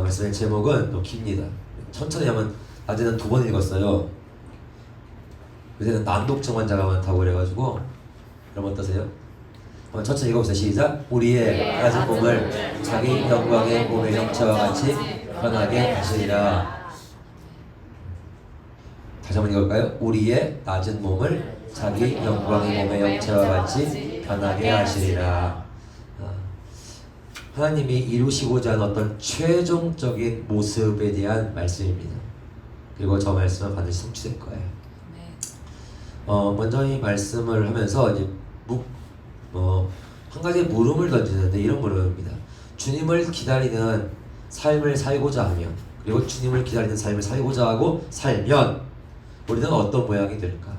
말씀의 제목은 또 깁니다. 천천히 하면 낮에는 2번 읽었어요. 요새는 난독증 환자가 많다고 그래가지고. 여러분 어떠세요? 한번 천천히 읽어보세요. 시작. 우리의 낮은 몸을 자기 영광의 몸의 형체와 같이 편하게 하시리라. 다시 한번 읽을까요? 우리의 낮은 몸을 자기 영광의 몸의 형체와 같이 편하게 하시리라. 하나님이 이루시고자 하는 어떤 최종적인 모습에 대한 말씀입니다. 그리고 저 말씀은 반드시 성취될 거예요. 먼저 이 말씀을 하면서 이제 한 가지 물음을 던지는데 이런 물음입니다. 주님을 기다리는 삶을 살고자 하면, 그리고 주님을 기다리는 삶을 살고자 하고 살면 우리는 어떤 모양이 될까?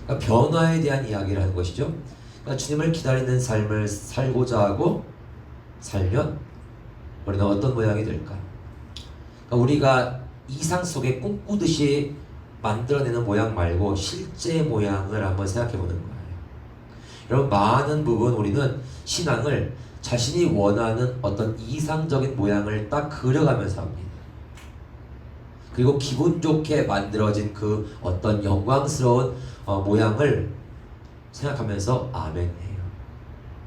그러니까 변화에 대한 이야기를 하는 것이죠. 그러니까 주님을 기다리는 삶을 살고자 하고 살면 우리는 어떤 모양이 될까? 그러니까 우리가 이상 속에 꿈꾸듯이 만들어내는 모양 말고 실제 모양을 한번 생각해 보는 거예요. 여러분, 많은 부분 우리는 신앙을 자신이 원하는 어떤 이상적인 모양을 딱 그려가면서 합니다. 그리고 기분 좋게 만들어진 그 어떤 영광스러운 모양을 생각하면서 아멘 해요.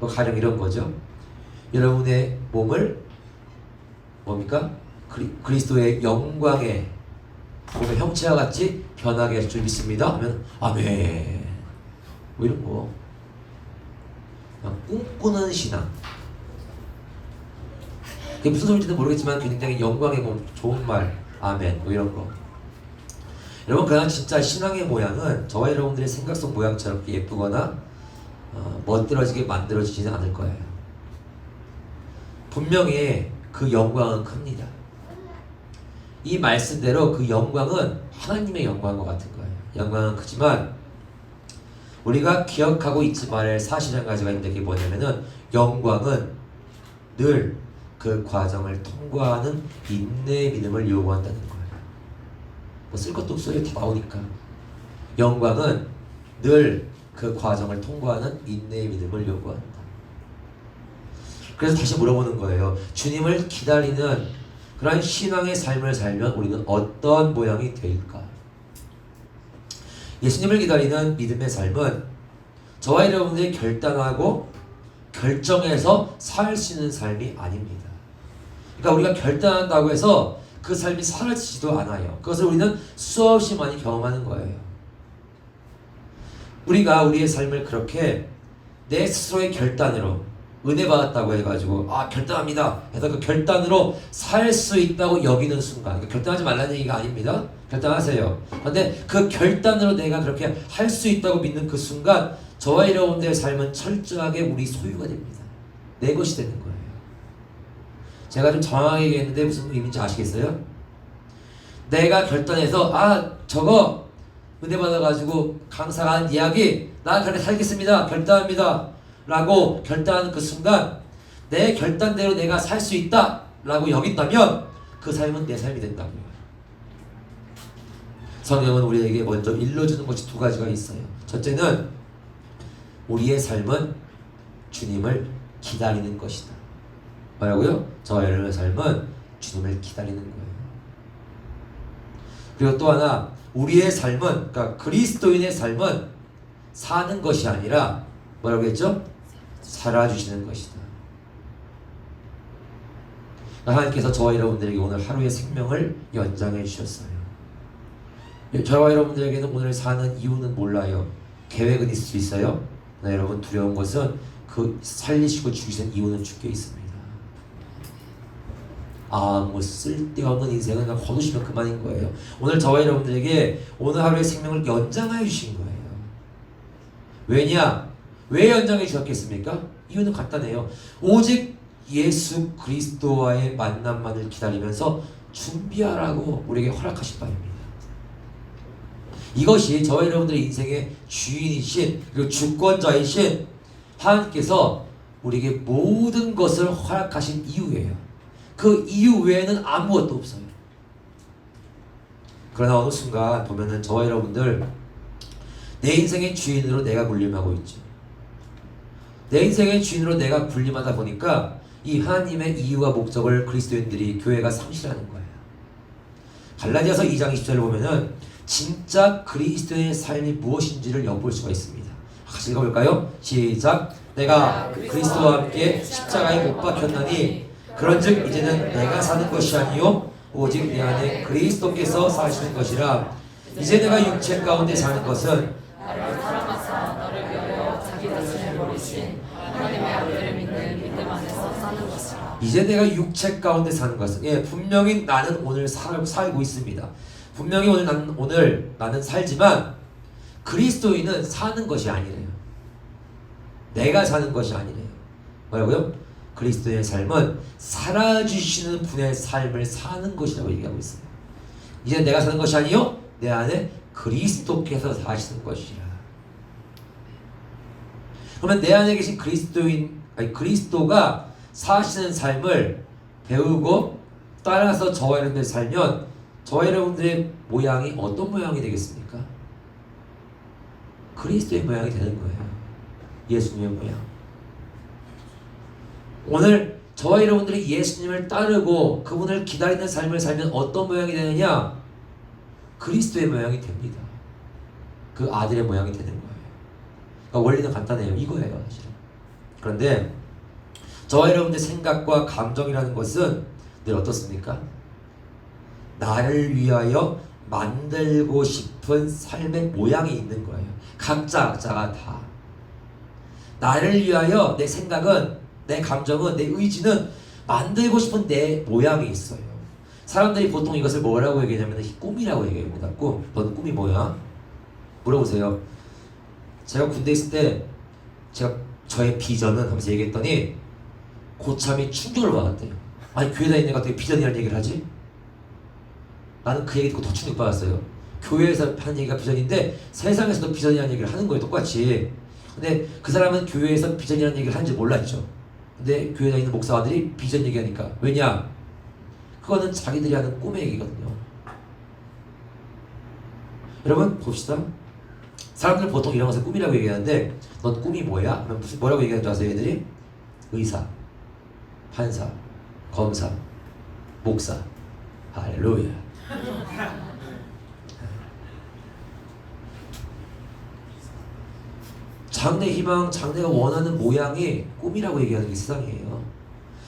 또 가령 이런 거죠. 여러분의 몸을 뭡니까? 그리스도의 영광의 몸의 형체와 같이 변하게 하실 줄 믿습니다 하면 아멘. 뭐 이런 거 그냥 꿈꾸는 신앙. 그게 무슨 소리인지는 모르겠지만 굉장히 영광의 몸, 좋은 말, 아멘 뭐 이런 거. 여러분, 그냥 진짜 신앙의 모양은 저와 여러분들의 생각 속 모양처럼 예쁘거나 멋들어지게 만들어지지는 않을 거예요. 분명히 그 영광은 큽니다. 이 말씀대로 그 영광은 하나님의 영광인 것 같은 거예요. 영광은 크지만 우리가 기억하고 잊지 말할 사실 한 가지가 있는데 그게 뭐냐면은 영광은 늘 그 과정을 통과하는 인내의 믿음을 요구한다는 거예요. 뭐 쓸 것도 없어요. 다 나오니까. 영광은 늘 그 과정을 통과하는 인내의 믿음을 요구한다. 그래서 다시 물어보는 거예요. 주님을 기다리는 그런 신앙의 삶을 살면 우리는 어떤 모양이 될까? 예수님을 기다리는 믿음의 삶은 저와 여러분들이 결단하고 결정해서 살 수 있는 삶이 아닙니다. 그러니까 우리가 결단한다고 해서 그 삶이 사라지지도 않아요. 그것을 우리는 수없이 많이 경험하는 거예요. 우리가 우리의 삶을 그렇게 내 스스로의 결단으로 은혜 받았다고 해가지고 결단합니다 해서 그 결단으로 살 수 있다고 여기는 순간, 그러니까 결단하지 말라는 얘기가 아닙니다. 결단하세요. 그런데 그 결단으로 내가 그렇게 할 수 있다고 믿는 그 순간 저와 여러분들의 삶은 철저하게 우리 소유가 됩니다. 내 것이 되는 거예요. 제가 좀 정확하게 얘기했는데 무슨 의미인지 아시겠어요? 내가 결단해서 저거 은혜 받아가지고 강사가 하는 이야기 나 그렇게 살겠습니다, 결단합니다 라고 결단하는 그 순간 내 결단대로 내가 살 수 있다 라고 여긴다면 그 삶은 내 삶이 된다고요. 성경은 우리에게 먼저 일러주는 것이 2가지가 있어요. 첫째는 우리의 삶은 주님을 기다리는 것이다. 뭐라고요? 저와 여러분의 삶은 주님을 기다리는 거예요. 그리고 또 하나, 우리의 삶은, 그러니까 그리스도인의 삶은 사는 것이 아니라 뭐라고 했죠? 살아주시는 것이다. 하나님께서 저와 여러분들에게 오늘 하루의 생명을 연장해 주셨어요. 저와 여러분들에게는 오늘 사는 이유는 몰라요. 계획은 있을 수 있어요. 그러나 여러분, 두려운 것은 그 살리시고 죽이신 이유는 주께 있습니다. 뭐 쓸데없는 인생은 그냥 거두시면 그만인 거예요. 오늘 저와 여러분들에게 오늘 하루의 생명을 연장해 주신 거예요. 왜냐? 왜 연장해 주셨겠습니까? 이유는 간단해요. 오직 예수 그리스도와의 만남만을 기다리면서 준비하라고 우리에게 허락하신 바입니다. 이것이 저와 여러분들의 인생의 주인이신 그리고 주권자이신 하나님께서 우리에게 모든 것을 허락하신 이유예요. 그 이유 외에는 아무것도 없어요. 그러나 어느 순간 보면은 저와 여러분들 내 인생의 주인으로 내가 군림하고 있죠. 내 인생의 주인으로 내가 군림하다 보니까 이 하나님의 이유와 목적을 그리스도인들이 교회가 상실하는 거예요. 갈라디아서 2장 20절을 보면은 진짜 그리스도의 삶이 무엇인지를 엿볼 수가 있습니다. 같이 읽어볼까요? 시작. 내가 그리스도와 함께 십자가에 못 박혔나니 그런즉 이제는 내가 사는 것이 아니요 오직 내 안에 그리스도께서 사시는 것이라. 이제 내가 육체 가운데 사는 것은 나를 사랑하사 너를 위하여 자기 자신을 버리신 하나님의 아들을 믿는 믿음 안에서 사는 것이라. 이제 내가 육체 가운데 사는 것은 분명히 나는 오늘 살고 있습니다. 분명히 나는 살지만 그리스도인은 사는 것이 아니래요. 내가 사는 것이 아니래요. 뭐라고요? 그리스도의 삶은 살아주시는 분의 삶을 사는 것이라고 얘기하고 있어요. 이제 내가 사는 것이 아니요 내 안에 그리스도께서 사시는 것이라. 그러면 내 안에 계신 그리스도가 사시는 삶을 배우고 따라서 저와 여러분들 살면 저와 여러분들의 모양이 어떤 모양이 되겠습니까? 그리스도의 모양이 되는 거예요. 예수님의 모양. 오늘 저와 여러분들이 예수님을 따르고 그분을 기다리는 삶을 살면 어떤 모양이 되느냐? 그리스도의 모양이 됩니다. 그 아들의 모양이 되는 거예요. 그러니까 원리는 간단해요. 이거예요, 사실은. 그런데 저와 여러분들 생각과 감정이라는 것은 늘 어떻습니까? 나를 위하여 만들고 싶은 삶의 모양이 있는 거예요. 각자가 다. 나를 위하여 내 생각은, 내 감정은, 내 의지는 만들고 싶은 내 모양이 있어요. 사람들이 보통 이것을 뭐라고 얘기하냐면 꿈이라고 얘기합니다. 꿈. 너는 꿈이 뭐야? 물어보세요. 제가 군대 있을 때 저의 비전은 하면서 얘기했더니 고참이 충격을 받았대요. 아니 교회 다니는 애가 어떻게 비전이라는 얘기를 하지? 나는 그 얘기 듣고 더 충격받았어요. 교회에서 하는 얘기가 비전인데 세상에서도 비전이라는 얘기를 하는 거예요. 똑같이. 근데 그 사람은 교회에서 비전이라는 얘기를 하는지 몰랐죠. 근데 교회에 다니는 목사들이 비전 얘기하니까. 왜냐? 그거는 자기들이 하는 꿈의 얘기거든요. 여러분 봅시다. 사람들 보통 이런 것을 꿈이라고 얘기하는데 넌 꿈이 뭐야? 하면 뭐라고 얘기하는 줄 아세요? 얘들이? 의사, 판사, 검사, 목사. 할렐루야. 장래 희망, 장래가 원하는 모양이 꿈이라고 얘기하는 게 세상이에요.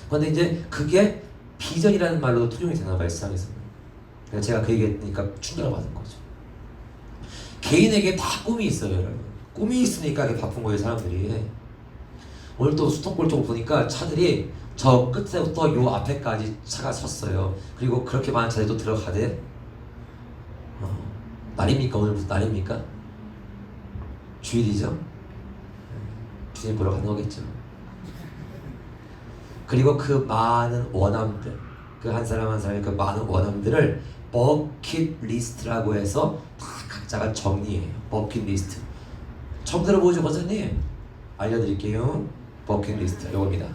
그런데 이제 그게 비전이라는 말로도 통용이 되나 봐요, 세상에서는. 그래서 제가 그 얘기했으니까 충격을 받은 거죠. 개인에게 다 꿈이 있어요, 여러분. 꿈이 있으니까 이렇게 바쁜 거예요, 사람들이. 오늘 또 수도권 쪽을 보니까 차들이 저 끝에부터 요 앞에까지 차가 섰어요. 그리고 그렇게 많은 차들도 들어가대. 날입니까? 오늘 무슨 날입니까? 주일이죠? 주님 보러 가는 거겠죠. 그리고 그 많은 원함들, 그 한 사람 한 사람의 그 많은 원함들을 버킷리스트라고 해서 다 각자가 정리해요. 버킷리스트. 처음 들어보죠, 권사님? 알려드릴게요. 버킷리스트, 이겁니다.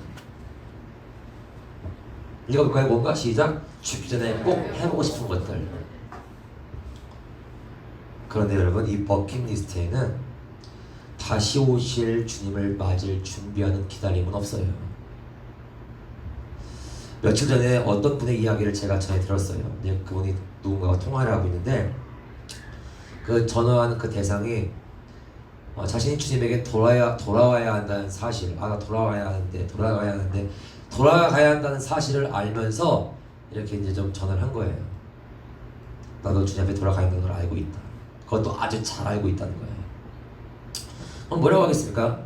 읽어볼까요? 뭔가? 시작. 죽기 전에 꼭 해보고 싶은 것들. 그런데 여러분, 이 버킷리스트에는 다시 오실 주님을 맞을 준비하는 기다림은 없어요. 며칠 전에 어떤 분의 이야기를 제가 전에 들었어요. 그분이 누군가와 통화를 하고 있는데 그 전화하는 그 대상이 자신이 주님에게 돌아와야 한다는 사실, 돌아가야 한다는 사실을 알면서 이렇게 이제 좀 전화를 한 거예요. 나도 주님 앞에 돌아가야 한다는 걸 알고 있다. 그것도 아주 잘 알고 있다는 거예요. 그럼 뭐라고 하겠습니까?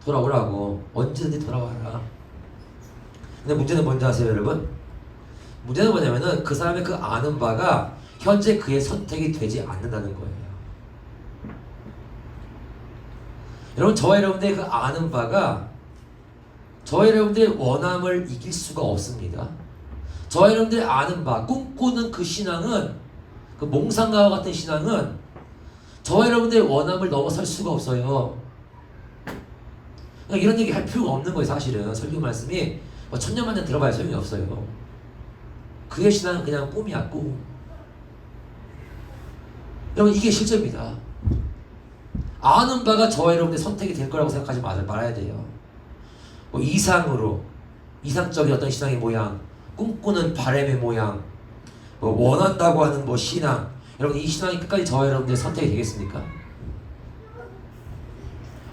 돌아오라고. 언제든지 돌아와라. 근데 문제는 뭔지 아세요, 여러분? 문제는 뭐냐면은 그 사람의 그 아는 바가 현재 그의 선택이 되지 않는다는 거예요. 여러분, 저와 여러분들의 그 아는 바가 저와 여러분들의 원함을 이길 수가 없습니다. 저와 여러분들의 아는 바, 꿈꾸는 그 신앙은, 그 몽상가와 같은 신앙은 저와 여러분들의 원함을 넘어설 수가 없어요. 그러니까 이런 얘기 할 필요가 없는 거예요, 사실은. 설교 말씀이 천년만년 들어봐야 소용이 없어요. 그의 신앙은 그냥 꿈이야, 꿈. 여러분, 이게 실제입니다. 아는 바가 저와 여러분의 선택이 될 거라고 생각하지 말아야 돼요. 이상으로, 이상적인 어떤 신앙의 모양, 꿈꾸는 바람의 모양, 뭐 원한다고 하는 뭐 신앙, 여러분 이 신앙이 끝까지 저와 여러분들의 선택이 되겠습니까?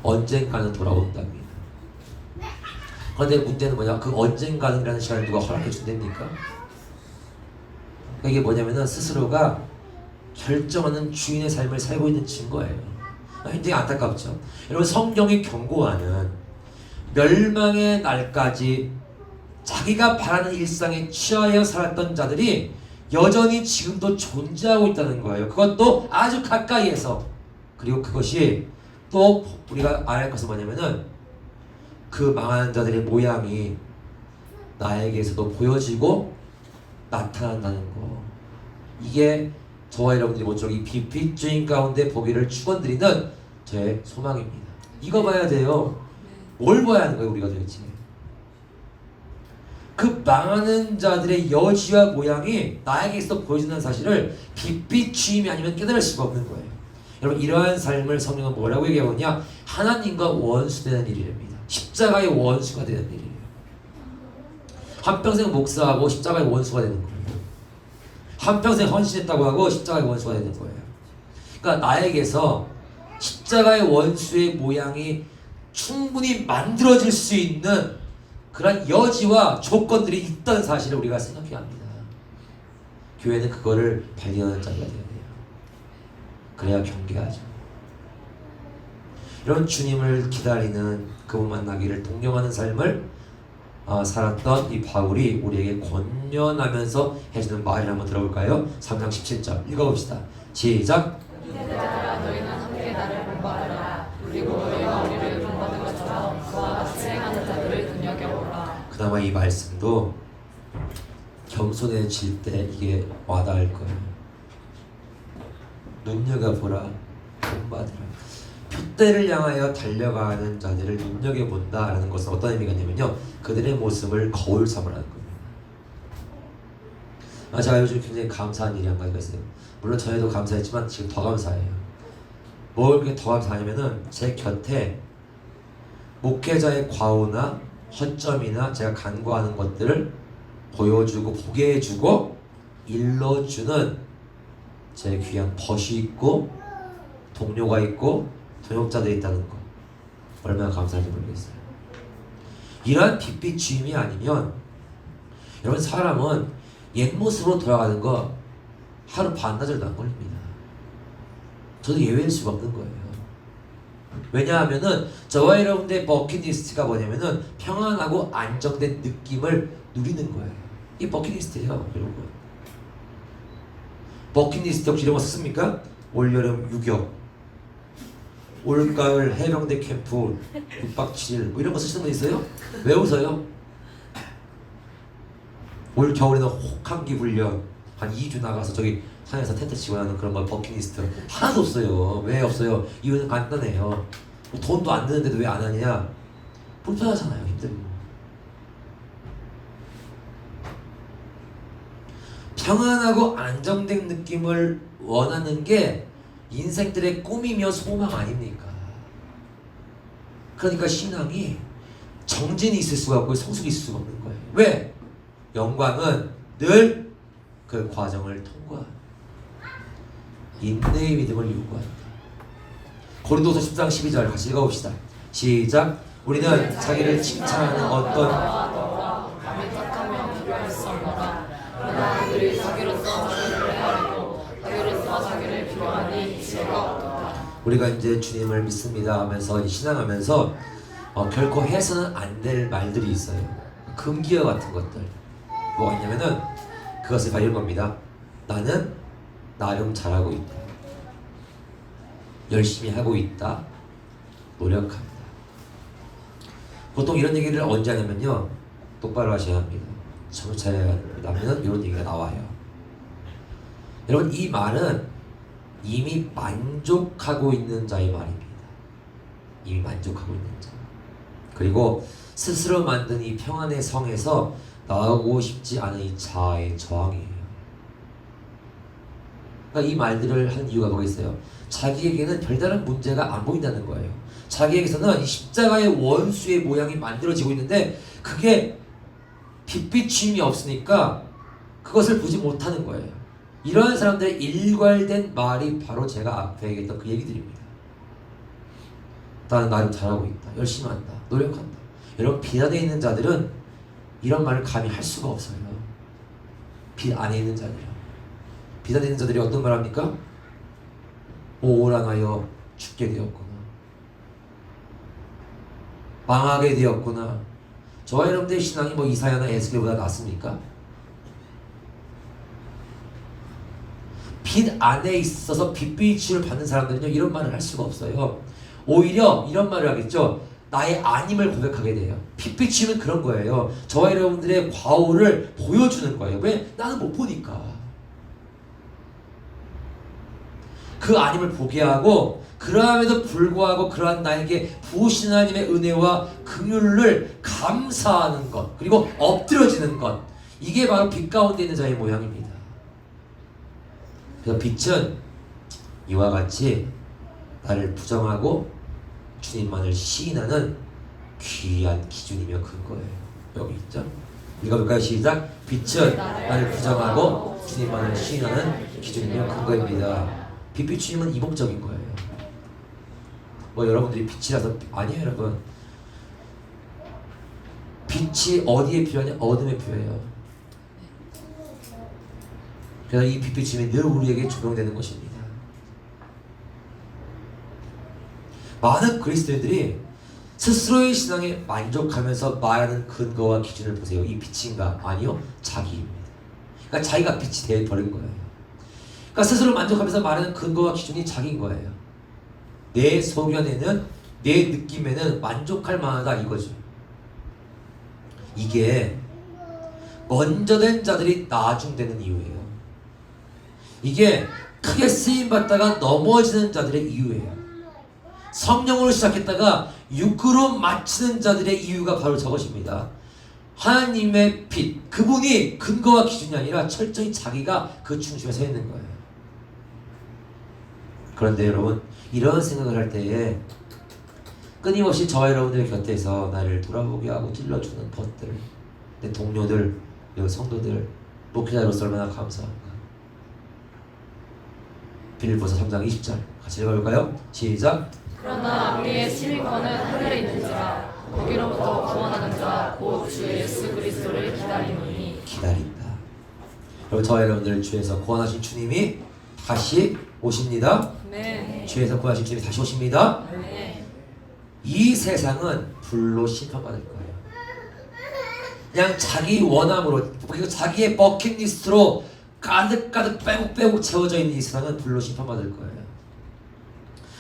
언젠가는 돌아온답니다. 그런데 문제는 뭐냐? 그 언젠가는이라는 시간을 누가 허락해 준답니까? 이게 뭐냐면은 스스로가 결정하는 주인의 삶을 살고 있는 증거예요. 굉장히 안타깝죠. 여러분 성경이 경고하는 멸망의 날까지 자기가 바라는 일상에 취하여 살았던 자들이 여전히 지금도 존재하고 있다는 거예요. 그것도 아주 가까이에서. 그리고 그것이 또 우리가 알아야 할 것은 뭐냐면은 그 망하는 자들의 모양이 나에게서도 보여지고 나타난다는 거. 이게 저와 여러분들이 모쪼록 이 빛 주인 가운데 보기를 축원드리는 저의 소망입니다. 이거 봐야 돼요. 뭘 봐야 하는 거예요 우리가 도대체? 그 망하는 자들의 여지와 모양이 나에게서 보여진다는 사실을 빛 주임이 아니면 깨달을 수가 없는 거예요. 여러분 이러한 삶을 성경은 뭐라고 얘기하고 있냐? 하나님과 원수되는 일이랍니다. 십자가의 원수가 되는 일이에요. 한평생 목사하고 십자가의 원수가 되는 거예요. 한평생 헌신했다고 하고 십자가의 원수가 되는 거예요. 그러니까 나에게서 십자가의 원수의 모양이 충분히 만들어질 수 있는 그런 여지와 조건들이 있다는 사실을 우리가 생각해야 합니다. 교회는 그거를 발견하는 자리가 되어야 돼요. 그래야 경계하죠. 이런 주님을 기다리는 그분 만나기를 동경하는 삶을 살았던 이 바울이 우리에게 권면하면서 해주는 말을 한번 들어볼까요? 3장 17절 읽어봅시다. 시작. 이제들아 너희는 함께 나를 본받으라. 그리고 너희가 우리를 본받은 것처럼 그와 같이 행하는 자들을 눈여겨보라. 그나마 이 말씀도 겸손해질 때 이게 와닿을 거예요. 눈여겨보라, 본받으라. 표대를 향하여 달려가는 자들을 눈여겨본다라는 것은 어떤 의미가 있냐면요, 그들의 모습을 거울 삼으라는 겁니다. 제가 요즘 굉장히 감사한 일이 한 가지가 있어요. 물론 전에도 감사했지만 지금 더 감사해요. 뭘 그렇게 더 감사하냐면은 제 곁에 목회자의 과오나 허점이나 제가 간구하는 것들을 보여주고 보게 해주고 일러주는 제 귀한 벗이 있고 동료가 있고 동역자들이 있다는 거, 얼마나 감사한지 모르겠어요. 이러한 빛빛 주임이 아니면 여러분 사람은 옛 모습으로 돌아가는 거 하루 반나절도 안 걸립니다. 저도 예외일 수가 없는 거예요. 왜냐하면은 저와 여러분들의 버킷리스트가 뭐냐면은 평안하고 안정된 느낌을 누리는 거예요. 이 버킷리스트예요, 여러분. 버킷리스트 혹시 이런 거 썼습니까? 올여름 유격, 올가을 해병대 캠프 6박 7일 뭐 이런 거 쓰시는 분 있어요? 왜 웃어요? 올 겨울에는 혹한기 훈련 한 2주 나가서 저기 산에서 텐트 치고 하는 그런 거 버킷리스트 하나도 없어요. 왜 없어요? 이유는 간단해요. 돈도 안 드는데도 왜 안 하냐? 불편하잖아요. 힘들고. 평안하고 안정된 느낌을 원하는 게 인생들의 꿈이며 소망 아닙니까? 그러니까 신앙이 정진이 있을 수가 없고 성숙이 있을 수가 없는 거예요. 왜? 영광은 늘 그 과정을 통과한다. 인내의 믿음을 요구한다. 고린도서 10장 12절 같이 읽어봅시다. 시작. 우리는 자기를 칭찬하는 어떤 감히 착하며 필요할 수 없노라. 그러나 그들이 자기로서 자기를 헤아리고 자기로서 자기를 필요하니 지혜가 없도다. 우리가 이제 주님을 믿습니다 하면서 신앙하면서 결코 해서는 안 될 말들이 있어요. 금기어 같은 것들. 뭐가 있냐면은 그것을 바로 이런 겁니다. 나는 나름 잘하고 있다. 열심히 하고 있다. 노력한다. 보통 이런 얘기를 언제 하냐면요, 똑바로 하셔야 합니다. 정신 차려야 하면 이런 얘기가 나와요. 여러분 이 말은 이미 만족하고 있는 자의 말입니다. 이미 만족하고 있는 자. 그리고 스스로 만든 이 평안의 성에서 나오고 싶지 않은 이 자아의 저항이에요. 그러니까 이 말들을 한 이유가 뭐겠어요? 자기에게는 별다른 문제가 안 보인다는 거예요. 자기에게서는 이 십자가의 원수의 모양이 만들어지고 있는데 그게 빛비춤이 없으니까 그것을 보지 못하는 거예요. 이러한 사람들의 일괄된 말이 바로 제가 앞에 얘기했던 그 얘기들입니다. 나는 나름 잘하고 있다. 열심히 한다. 노력한다. 여러분, 빛 안에 있는 자들은 이런 말을 감히 할 수가 없어요. 빛 안에 있는 자들이요. 빛 안에 있는 자들이 어떤 말 합니까? 오란하여 죽게 되었구나. 망하게 되었구나. 저와 여러분들의 신앙이 뭐 이사야나 에스겔보다 낫습니까? 빛 안에 있어서 빛빛을 받는 사람들은요, 이런 말을 할 수가 없어요. 오히려 이런 말을 하겠죠. 나의 아님을 고백하게 돼요. 빛빛이면 그런 거예요. 저와 여러분들의 과오를 보여주는 거예요. 왜? 나는 못 보니까. 그 아님을 보게 하고, 그러함에도 불구하고 그러한 나에게 부으신 하나님의 은혜와 긍휼을 감사하는 것, 그리고 엎드려지는 것, 이게 바로 빛 가운데 있는 자의 모양입니다. 그래서 빛은 이와 같이 나를 부정하고 주님만을 시인하는 귀한 기준이며 근거예요. 여기 있죠? 읽어볼까요? 시작! 빛은 나를 부정하고 주님만을 시인하는 기준이며 근거입니다. 빛비추임은 이목적인 거예요. 뭐 여러분들이 빛이라서 아니에요, 여러분. 빛이 어디에 필요하냐? 어둠에 필요해요. 그래서 이 빛비추임이 늘 우리에게 적용되는 것입니다. 많은 그리스도인들이 스스로의 신앙에 만족하면서 말하는 근거와 기준을 보세요. 이 빛인가? 아니요, 자기입니다. 그러니까 자기가 빛이 되어버린 거예요. 그러니까 스스로 만족하면서 말하는 근거와 기준이 자기인 거예요. 내 소견에는, 내 느낌에는 만족할 만하다, 이거죠. 이게 먼저 된 자들이 나중되는 이유예요. 이게 크게 쓰임받다가 넘어지는 자들의 이유예요. 성령으로 시작했다가 육으로 마치는 자들의 이유가 바로 저것입니다. 하나님의 빛, 그분이 근거와 기준이 아니라 철저히 자기가 그 중심에 서 있는 거예요. 그런데 여러분, 이런 생각을 할 때에 끊임없이 저와 여러분들 곁에서 나를 돌아보게 하고 찔러주는 벗들, 내 동료들, 성도들, 목회자로서 얼마나 감사한가. 빌립보서 3장 20절 같이 읽어볼까요? 시작! 그러나 우리의 시민권은 하늘에 있는지라 거기로부터 구원하는 자 곧 주 예수 그리스도를 기다리노니. 기다린다. 여러분, 저와 여러분들 주에서 구원하신 주님이 다시 오십니다. 네. 주에서 구원하신 주님이 다시 오십니다. 네. 이 세상은 불로 심판받을 거예요. 그냥 자기 원함으로, 그리고 자기의 버킷리스트로 가득가득 빼곡빼곡 채워져 있는 이 세상은 불로 심판받을 거예요.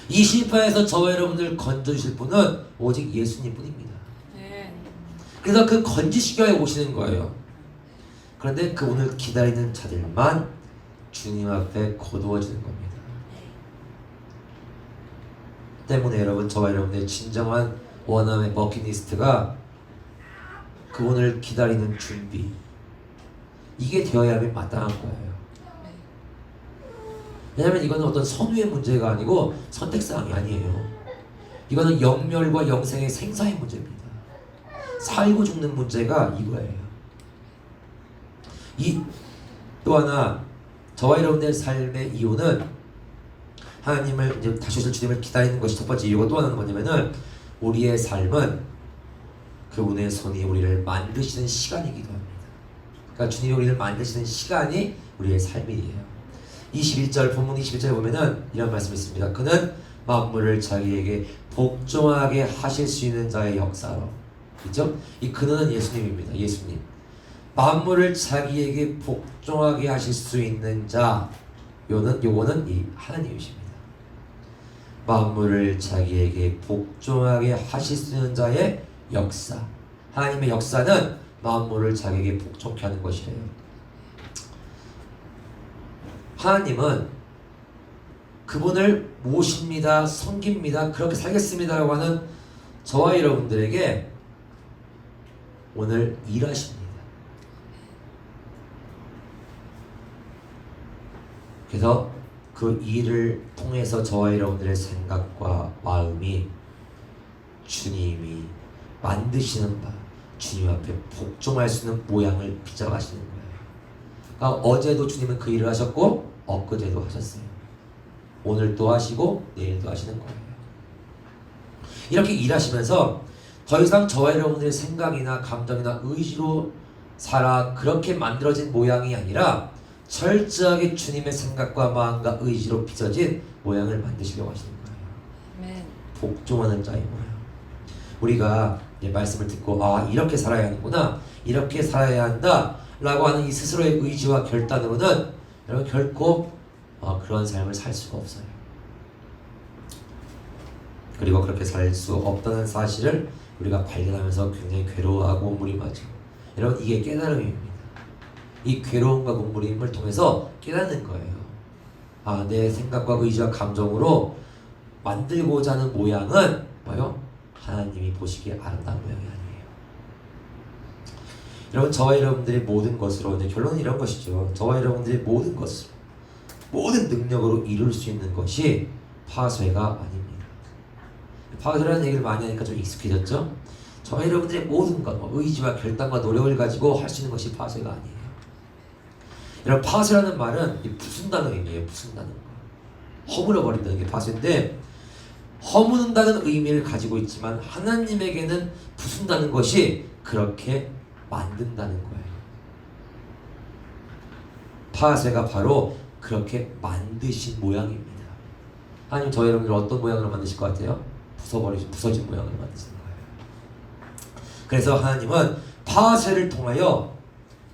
이 심판에서 저와 여러분들 건져주실 분은 오직 예수님 뿐입니다. 네. 그래서 그 건지시기 위해 오시는 거예요. 그런데 그분을 기다리는 자들만 주님 앞에 거두어지는 겁니다. 때문에 여러분, 저와 여러분들의 진정한 원함의 버킷리스트가 그분을 기다리는 준비, 이게 되어야 하면 마땅한 거예요. 왜냐하면 이거는 어떤 선후의 문제가 아니고 선택사항이 아니에요. 이거는 영멸과 영생의 생사의 문제입니다. 살고 죽는 문제가 이거예요. 또 하나, 저와 여러분들의 삶의 이유는 하나님을 이제 다시 오실 주님을 기다리는 것이 첫 번째 이유고, 또 하나는 뭐냐면은 우리의 삶은 그분의 손이 우리를 만드시는 시간이기도 합니다. 그러니까 주님이 우리를 만드시는 시간이 우리의 삶이에요. 21절, 본문 21절에 보면은 이런 말씀이 있습니다. 그는 만물을 자기에게 복종하게 하실 수 있는 자의 역사로. 그렇죠? 이 그는 예수님입니다. 예수님. 만물을 자기에게 복종하게 하실 수 있는 자, 요거는 이 하나님이십니다. 만물을 자기에게 복종하게 하실 수 있는 자의 역사. 하나님의 역사는 만물을 자기에게 복종케 하는 것이에요. 하나님은 그분을 모십니다, 섬깁니다, 그렇게 살겠습니다라고 하는 저와 여러분들에게 오늘 일하십니다. 그래서 그 일을 통해서 저와 여러분들의 생각과 마음이 주님이 만드시는 바, 주님 앞에 복종할 수 있는 모양을 빚어가시는 거예요. 그러니까 어제도 주님은 그 일을 하셨고 엊그제도 하셨어요. 오늘도 하시고 내일도 하시는 거예요. 이렇게 일하시면서 더 이상 저와 여러분들의 생각이나 감정이나 의지로 살아 그렇게 만들어진 모양이 아니라 철저하게 주님의 생각과 마음과 의지로 빚어진 모양을 만드시려고 하시는 거예요. 아멘. 복종하는 자의 모양. 우리가 이 말씀을 듣고 이렇게 살아야 하는구나, 이렇게 살아야 한다 라고 하는 이 스스로의 의지와 결단으로는 여러분 결코 그런 삶을 살 수가 없어요. 그리고 그렇게 살 수 없다는 사실을 우리가 발견하면서 굉장히 괴로워하고 무림하죠. 여러분 이게 깨달음입니다. 이 괴로움과 몸부림을 통해서 깨닫는 거예요. 내 생각과 의지와 감정으로 만들고자 하는 모양은 뭐요? 하나님이 보시기에 아름다운 모양이 아니에요. 여러분 저와 여러분들의 모든 것으로, 결론은 이런 것이죠. 저와 여러분들의 모든 것으로, 모든 능력으로 이룰 수 있는 것이 파쇄가 아닙니다. 파쇄라는 얘기를 많이 하니까 좀 익숙해졌죠? 저와 여러분들의 모든 것, 의지와 결단과 노력을 가지고 할 수 있는 것이 파쇄가 아니에요. 여러분 파쇄라는 말은 부순다는 의미예요. 부순다는 거, 허물어 버린다는 게 파쇄인데, 허무는다는 의미를 가지고 있지만 하나님에게는 부순다는 것이 그렇게 만든다는 거예요. 파쇄가 바로 그렇게 만드신 모양입니다. 하나님 저희 여러분들 어떤 모양으로 만드실 것 같아요? 부서진 모양으로 만드시는 거예요. 그래서 하나님은 파쇄를 통하여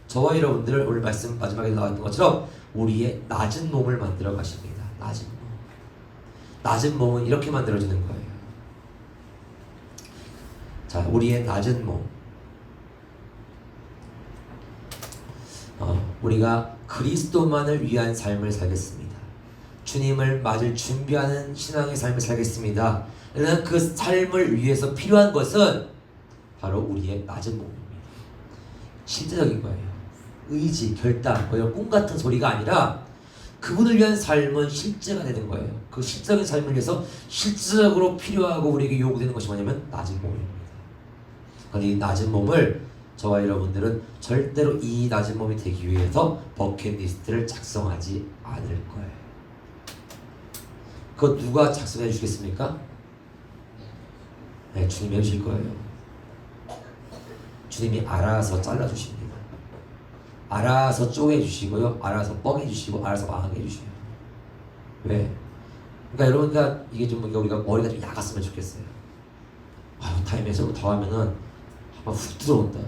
저와 여러분들을 오늘 말씀 마지막에 나왔던 것처럼 우리의 낮은 몸을 만들어 가십니다. 낮은 몸. 낮은 몸은 이렇게 만들어지는 거예요. 자, 우리의 낮은 몸. 우리가 그리스도만을 위한 삶을 살겠습니다. 주님을 맞을 준비하는 신앙의 삶을 살겠습니다. 그러나 그 삶을 위해서 필요한 것은 바로 우리의 낮은 몸입니다. 실제적인 거예요. 의지, 결단, 이런 꿈 같은 소리가 아니라 그분을 위한 삶은 실제가 되는 거예요. 그 실제적인 삶을 위해서 실질적으로 필요하고 우리에게 요구되는 것이 뭐냐면 낮은 몸입니다. 그런데 이 낮은 몸을 저와 여러분들은 절대로 이 낮은 몸이 되기 위해서 버킷리스트를 작성하지 않을 거예요. 그거 누가 작성해 주시겠습니까? 네, 주님이 해주실 거예요. 주님이 알아서 잘라주십니다. 알아서 쪼개주시고요, 알아서 뻥해주시고, 알아서 망하게 해주셔요. 왜? 그러니까 여러분, 이게 좀 우리가 머리가 좀 야갔으면 좋겠어요. 타임에서 더 하면은 한번 훅 들어온다.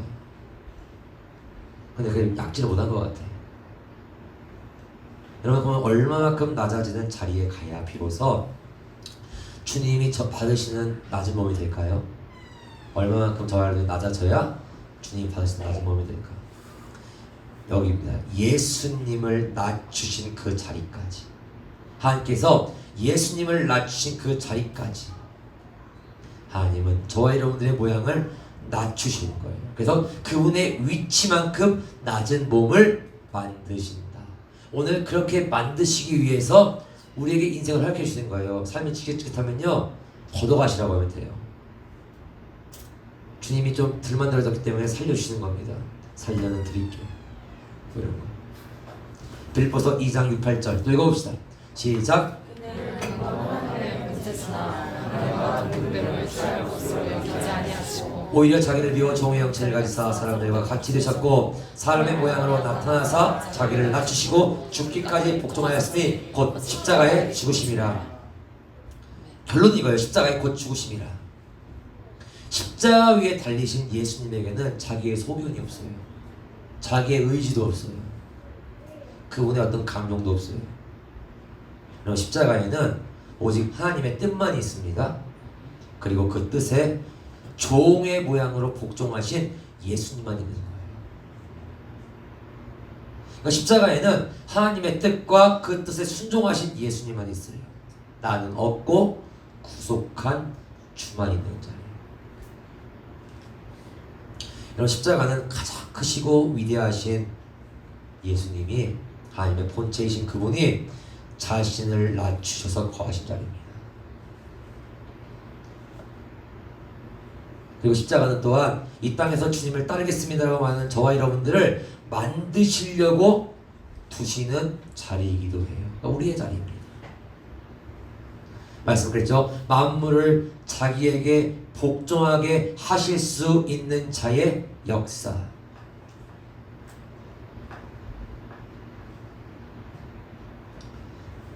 근데 그게 약지를 못한 것 같아. 여러분, 그러면 얼마만큼 낮아지는 자리에 가야 비로소 주님이 받으시는 낮은 몸이 될까요? 얼마만큼 저와 여러분이 낮아져야 주님이 받으시는 낮은 몸이 될까? 여기입니다. 예수님을 낮추신 그 자리까지, 하나님께서 예수님을 낮추신 그 자리까지 하나님은 저와 여러분들의 모양을 낮추시는 거예요. 그래서 그분의 위치만큼 낮은 몸을 만드신다. 오늘 그렇게 만드시기 위해서 우리에게 인생을 허락해 주시는 거예요. 삶이 지긋지긋하면요, 걷어가시라고 하면 돼요. 주님이 좀 덜 만들어졌기 때문에 살려주시는 겁니다. 살려는 드릴게요. 이런 거. 빌립보서 2장 6, 8절 또 읽어봅시다. 시작. 오히려 자기를 비워 종의 형체를 가지사 사람들과 같이 되셨고 사람의 모양으로 나타나사 자기를 낮추시고 죽기까지 복종하였으니 곧 십자가에 죽으심이라. 결론이 이거예요. 십자가에 곧 죽으심이라. 십자가 위에 달리신 예수님에게는 자기의 소견이 없어요. 자기의 의지도 없어요. 그분의 어떤 감정도 없어요. 그리고 십자가에는 오직 하나님의 뜻만 있습니다. 그리고 그 뜻에 종의 모양으로 복종하신 예수님만 있는 거예요. 그러니까 십자가에는 하나님의 뜻과 그 뜻에 순종하신 예수님만 있어요. 나는 없고 구속한 주만 있는 자예요. 이런 십자가는 가장 크시고 위대하신 예수님이, 하나님의 본체이신 그분이 자신을 낮추셔서 거하신 자리입니다. 그리고 십자가는 또한 이 땅에서 주님을 따르겠습니다라고 하는 저와 여러분들을 만드시려고 두시는 자리이기도 해요. 그러니까 우리의 자리입니다. 말씀드렸죠. 만물을 자기에게 복종하게 하실 수 있는 자의 역사.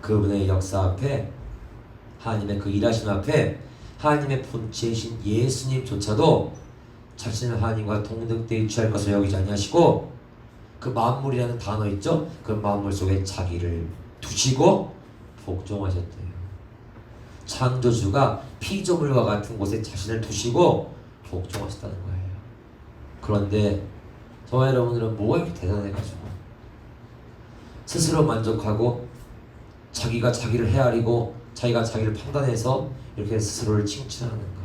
그분의 역사 앞에, 하나님의 그 일하심 앞에 하나님의 본체이신 예수님조차도 자신을 하나님과 동등대에 취할 것을 여기지 아니하시고 그 만물이라는 단어 있죠? 그 만물 속에 자기를 두시고 복종하셨대요. 창조주가 피조물과 같은 곳에 자신을 두시고 복종하셨다는 거예요. 그런데 저와 여러분들은 뭐가 이렇게 대단해가지고 스스로 만족하고 자기가 자기를 헤아리고 자기가 자기를 판단해서 이렇게 스스로를 칭찬하는가?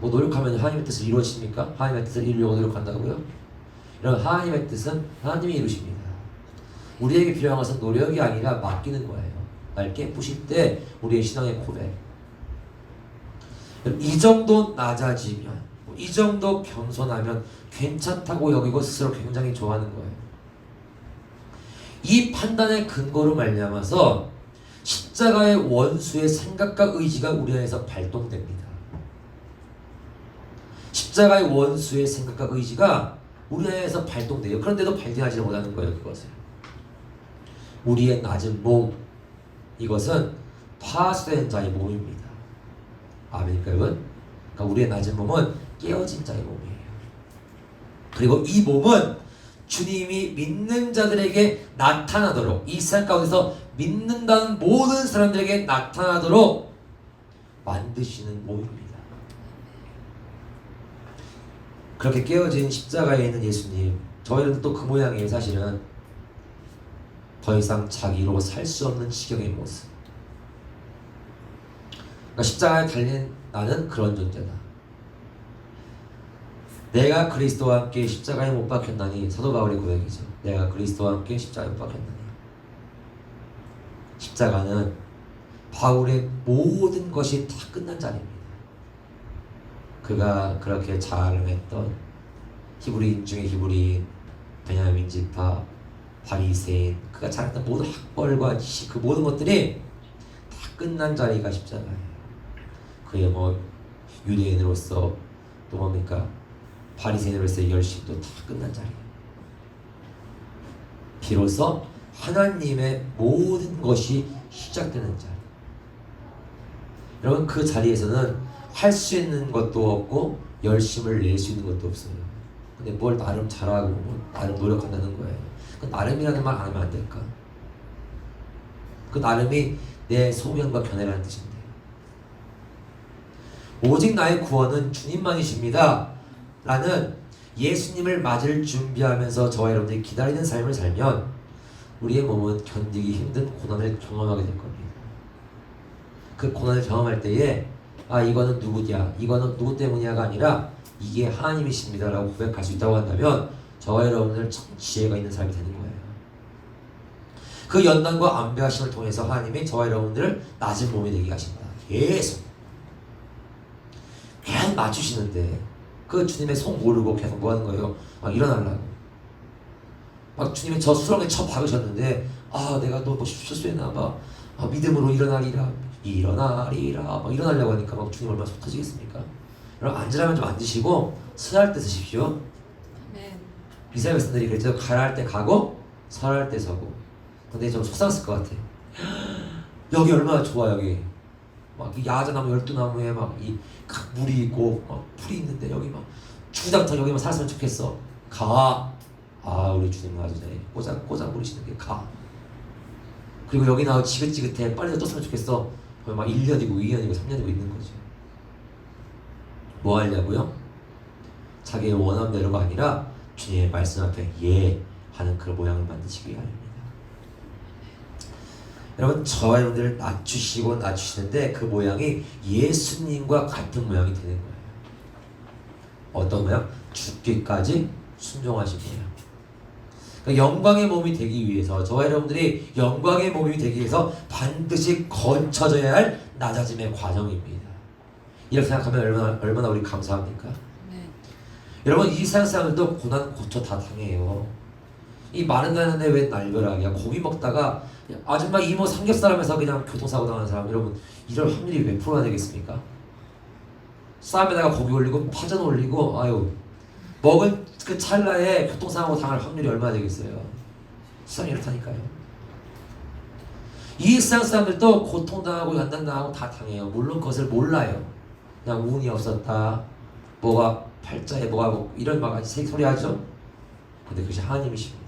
뭐 노력하면 하나님의 뜻을 이루어집니까? 하나님의 뜻을 이루려고 노력한다고요? 이런 하나님의 뜻은 하나님이 이루십니다. 우리에게 필요한 것은 노력이 아니라 맡기는 거예요. 날 깨부실 때 우리의 신앙의 고백. 이 정도 낮아지면, 이 정도 겸손하면 괜찮다고 여기고 스스로 굉장히 좋아하는 거예요. 이 판단의 근거로 말미암아서 십자가의 원수의 생각과 의지가 우리 안에서 발동됩니다. 십자가의 원수의 생각과 의지가 우리 안에서 발동돼요. 그런데도 발견하지 못하는 거예요. 그것을. 우리의 낮은 몸, 이것은 파수된 자의 몸입니다. 아멘일까요, 여러분? 그러니까 우리의 낮은 몸은 깨어진 자의 몸이에요. 그리고 이 몸은 주님이 믿는 자들에게 나타나도록, 이 세상 가운데서 믿는다는 모든 사람들에게 나타나도록 만드시는 몸입니다. 그렇게 깨어진 십자가에 있는 예수님, 저희는 또 그 모양이에요. 사실은 더 이상 자기로 살 수 없는 지경의 모습. 그러니까 십자가에 달린 나는 그런 존재다. 내가 그리스도와 함께 십자가에 못 박혔나니, 사도 바울의 고백이죠. 내가 그리스도와 함께 십자가에 못 박혔나니. 십자가는 바울의 모든 것이 다 끝난 자리입니다. 그가 그렇게 자랑했던 히브리인 중에 히브리인, 베냐민 지파, 바리새인, 그가 자랑했던 모든 학벌과 지식, 그 모든 것들이 다 끝난 자리가 십자가예요. 그의 뭐 유대인으로서 또 뭡니까? 바리새인으로서의 열심도 다 끝난 자리예요. 비로소 하나님의 모든 것이 시작되는 자리. 여러분, 그 자리에서는 할 수 있는 것도 없고 열심을 낼 수 있는 것도 없어요. 근데 뭘 나름 잘하고 나름 노력한다는 거예요. 그 나름이라는 말 안 하면 안 될까? 그 나름이 내 소명과 견해라는 뜻인데, 오직 나의 구원은 주님만이십니다 라는 예수님을 맞을 준비하면서 저와 여러분들이 기다리는 삶을 살면 우리의 몸은 견디기 힘든 고난을 경험하게 될 겁니다. 그 고난을 경험할 때에 아, 이거는 누구냐, 이거는 누구 때문이야가 아니라 이게 하나님이십니다 라고 고백할 수 있다고 한다면 저와 여러분들 참 지혜가 있는 삶이 되는 거예요. 그 연단과 안배하심을 통해서 하나님이 저와 여러분들을 낮은 몸이 되게 하신다. 계속 맞추시는데 그 주님의 속 모르고 계속 뭐 하는 거예요? 막 일어나려고. 막 주님이 저 수렁에 쳐 박으셨는데 아, 내가 너 뭐 실수했나 봐. 아, 믿음으로 일어나리라 막 일어나려고 하니까 막 주님 얼마나 속 터지겠습니까? 여러분, 앉으라면 좀 앉으시고 서할 때 쓰십시오. 아멘. 이스라엘 백성들이 그랬죠. 가라 할 때 가고 서라 할 때 서고. 근데 좀 속상했을 것 같아. 여기 얼마나 좋아. 여기 막 야자나무 12나무에 막 이 물이 있고 막 풀이 있는데 여기 막 주당터 여기만 살았으면 좋겠어. 가. 아, 우리 주님 아주 꼬장 부리시는 게 가. 그리고 여기 나와 지긋지긋해. 빨리 떴으면 좋겠어. 막 1년이고 2년이고 3년이고 있는 거죠. 뭐 하려고요? 자기의 원함대로가 아니라 주님의 말씀 앞에 예 하는 그 모양을 만드시기 위함입니다. 여러분, 저와 여러분들을 낮추시는데 그 모양이 예수님과 같은 모양이 되는 거예요. 어떤 모양? 죽기까지 순종하신 모양. 그러니까 영광의 몸이 되기 위해서, 저와 여러분들이 영광의 몸이 되기 위해서 반드시 거쳐져야 할 낮아짐의 과정입니다. 이렇게 생각하면 얼마나 우리 감사합니까? 네. 여러분 이 세상 사람들도 고난 고초 다 당해요. 이 마른 나는데 왜 날벼락이야? 고기 먹다가 아줌마 이모 삼겹살 하면서 그냥 교통사고 당하는 사람, 여러분 이럴 확률이 몇 프로나 되겠습니까? 쌈에다가 고기 올리고 파전 올리고 아유 먹은 그 찰나에 교통사고 당할 확률이 얼마나 되겠어요? 세상이 이렇다니까요. 이 세상 사람들도 고통당하고 연단당하고 다 당해요. 물론 그것을 몰라요. 그냥 운이 없었다, 뭐가 팔자에 뭐가 뭐 이런 막 소리 하죠. 근데 그것이 하나님이십니다.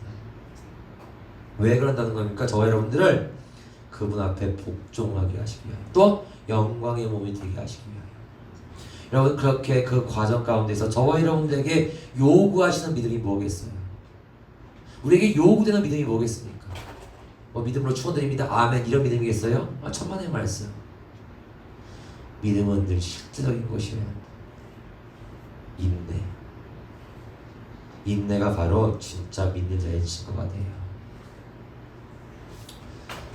왜 그런다는 겁니까? 저와 여러분들을 그분 앞에 복종하게 하시기 위하여, 또 영광의 몸이 되게 하시기 위하여. 여러분 그렇게 그 과정 가운데서 저와 여러분들에게 요구하시는 믿음이 뭐겠어요? 우리에게 요구되는 믿음이 뭐겠습니까? 뭐 믿음으로 축원드립니다, 아멘, 이런 믿음이겠어요? 천만의 말씀. 믿음은 늘 실제적인 것이에요. 인내. 인내가 바로 진짜 믿는 자의 증거가 돼요.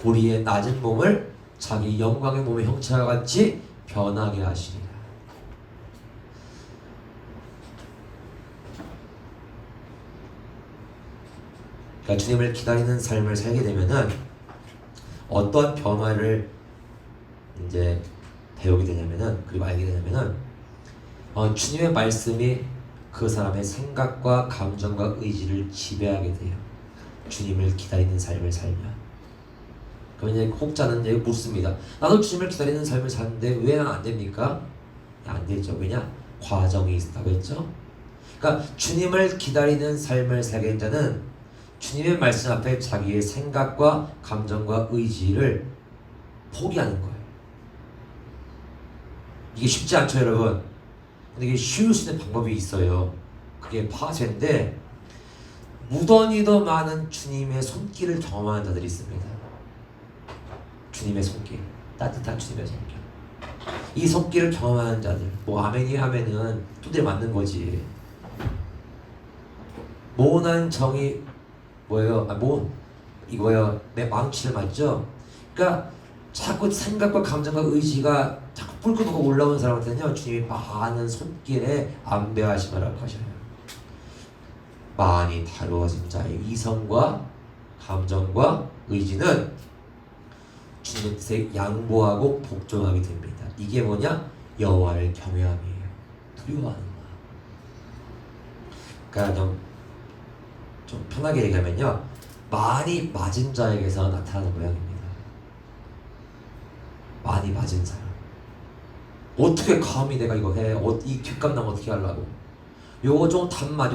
우리의 낮은 몸을 자기 영광의 몸의 형체와 같이 변하게 하시리라. 그러니까 주님을 기다리는 삶을 살게 되면은 어떤 변화를 이제 배우게 되냐면은, 그리고 알게 되냐면은 주님의 말씀이 그 사람의 생각과 감정과 의지를 지배하게 돼요. 주님을 기다리는 삶을 살면. 그러면 이제 혹자는 이제 묻습니다. 나도 주님을 기다리는 삶을 사는데 왜 안 됩니까? 안 되죠. 왜냐? 과정이 있다고 했죠. 그러니까 주님을 기다리는 삶을 살게 된 자는 주님의 말씀 앞에 자기의 생각과 감정과 의지를 포기하는 거예요. 이게 쉽지 않죠, 여러분. 근데 이게 쉬울 수 있는 방법이 있어요. 그게 파쇄인데, 무던히도 많은 주님의 손길을 경험하는 자들이 있습니다. 주님의 손길, 따뜻한 주님의 손길. 이 손길을 경험하는 자들, 뭐 아멘이 하면은 두드려 맞는 거지. 모난 정이 뭐예요? 이거요. 내 망치를 맞죠? 그러니까 자꾸 생각과 감정과 의지가 자꾸 불끈 올라오는 사람한테는요, 주님이 많은 손길에 안배하심을 하셔요. 많이 다루어진 자의 이성과 감정과 의지는 주님의 뜻에 양보하고 복종하게 됩니다. 이게 뭐냐? 여호와를 경외함이에요. 두려워하는 거야. 그러니까 좀 편하게 얘기하면요, 많이 맞은 자에게서 나타나는 모양입니다. 많이 맞은 사람. 어떻게 감히 내가 이거 해? 이 뒷감당 어떻게 하려고? 요거 조금 단맛,